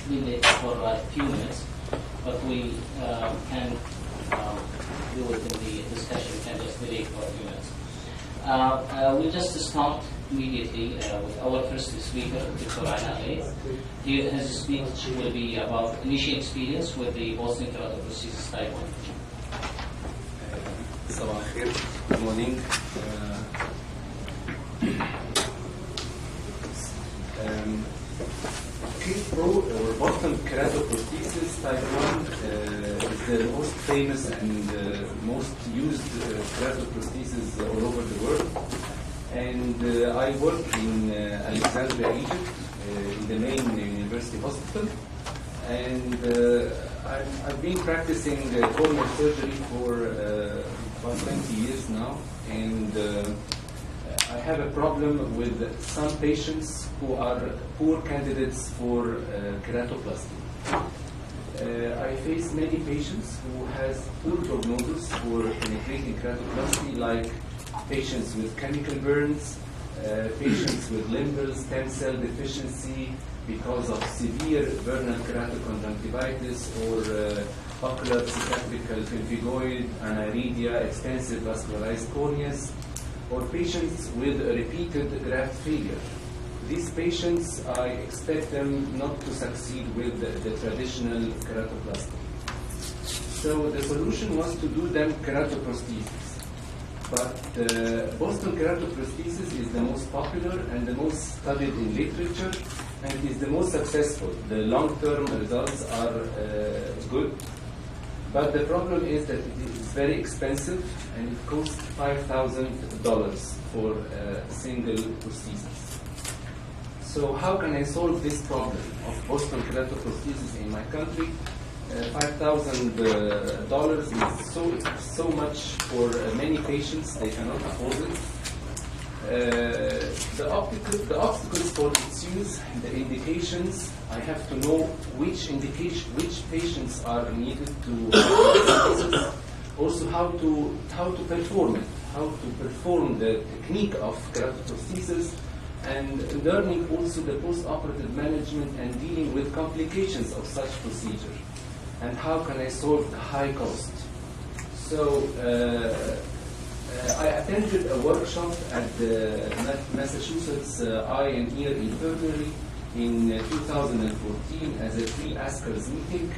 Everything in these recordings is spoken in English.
leave it for a few minutes, but we can do it in the discussion. We can just delay for a few minutes. We'll just start immediately with our first speaker, Dr. Ali. His speech will be about initial experience with the Boston keratoprosthesis type 1. صباح الخير. Good morning. Pro or Boston keratoprosthesis type 1 is the most famous and most used keratoprosthesis all over the world. And I work in Alexandria, Egypt, in the main university hospital. And I've been practicing corneal surgery for about 20 years now. And I have a problem with some patients who are poor candidates for keratoplasty. I face many patients who has poor prognosis for penetrating keratoplasty, like patients with chemical burns, patients with limbal stem cell deficiency because of severe vernal keratoconjunctivitis or ocular symmetrical pemphigoid, aniridia, extensive vascularized corneas, or patients with repeated graft failure. These patients, I expect them not to succeed with the traditional keratoplasty. So the solution was to do them keratoprosthesis. But Boston keratoprosthesis is the most popular and the most studied in literature and is the most successful. The long-term results are good. But the problem is that it is very expensive and it costs $5,000 for a single prosthesis. So how can I solve this problem of Boston keratoprosthesis in my country? $5,000 is so much for many patients, they cannot afford it. The obstacles for its use, the indications, I have to know which patients are needed to also how to perform it, how to perform the technique of keratoprosthesis, and learning also the post-operative management and dealing with complications of such procedure, and how can I solve the high cost. So I attended a workshop at the Massachusetts Eye and Ear Infirmary in 2014 as a free ASCRS meeting,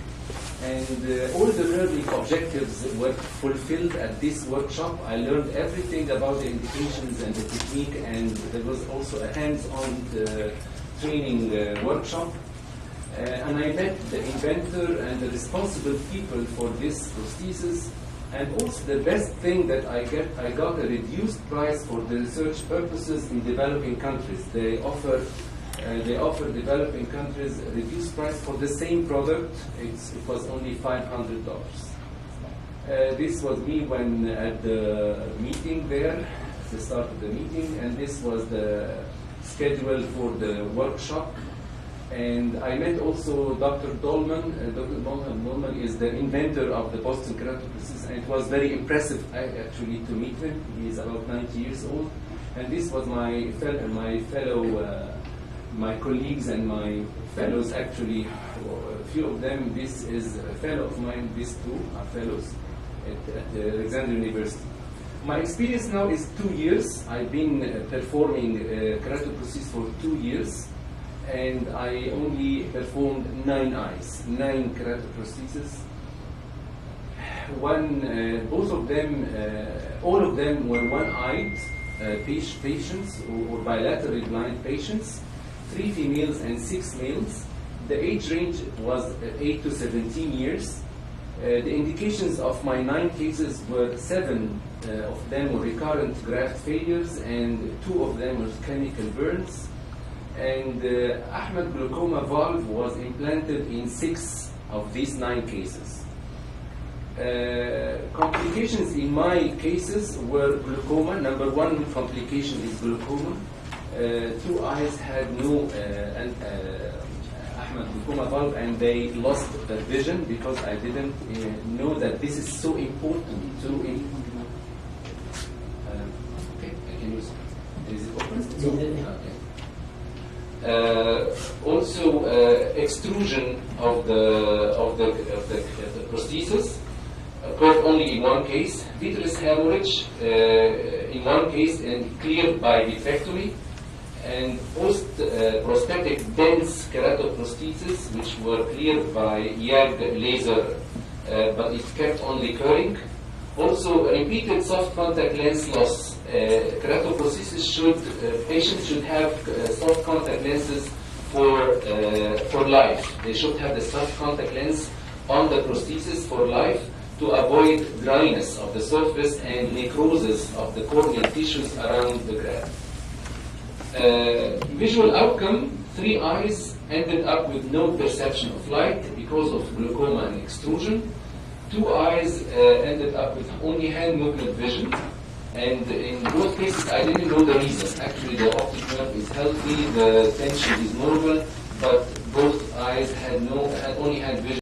and all the learning objectives were fulfilled at this workshop. I learned everything about the indications and the technique, and there was also a hands-on training workshop. And I met the inventor and the responsible people for this prosthesis. And also the best thing that I got a reduced price for the research purposes in developing countries. They offer developing countries a reduced price for the same product. It was only $500. This was me when at the meeting there, at the start of the meeting, and this was the schedule for the workshop. And I met also Dr. Dolman. Dr. Dolman is the inventor of the Boston keratoprosthesis, and it was very impressive actually to meet him. He is about 90 years old, and this was my colleagues and my fellows actually. A few of them. This is a fellow of mine. These two are fellows at the Alexandria University. My experience now is 2 years. I've been performing keratoprosthesis for 2 years. And I only performed 9 eyes, 9 keratoprostheses. Both of them, all of them were one-eyed patients or bilaterally blind patients, 3 females and 6 males. The age range was 8 to 17 years. The indications of my 9 cases were 7 of them were recurrent graft failures, and 2 of them were chemical burns. And Ahmed glaucoma valve was implanted in 6 of these 9 cases. Complications in my cases were glaucoma. Number 1 complication is glaucoma. 2 eyes had no Ahmed glaucoma valve, and they lost the vision because I didn't know that this is so important to. Okay, I can use it. Is it open? Okay. Also, extrusion of the prosthesis occurred only in one case. Vitreous hemorrhage in one case and cleared by vitrectomy, and post-prosthetic dense keratoprosthesis, which were cleared by YAG laser, but it kept on recurring. Also, repeated soft contact lens loss. Keratoprosthesis patients should have soft contact lenses for life. They should have the soft contact lens on the prosthesis for life to avoid dryness of the surface and necrosis of the corneal tissues around the graft. Visual outcome, 3 eyes ended up with no perception of light because of glaucoma and extrusion. 2 eyes ended up with only hand movement vision. And in both cases, I didn't know the reason. Actually, the optic nerve is healthy, the tension is normal, but both eyes had only had vision.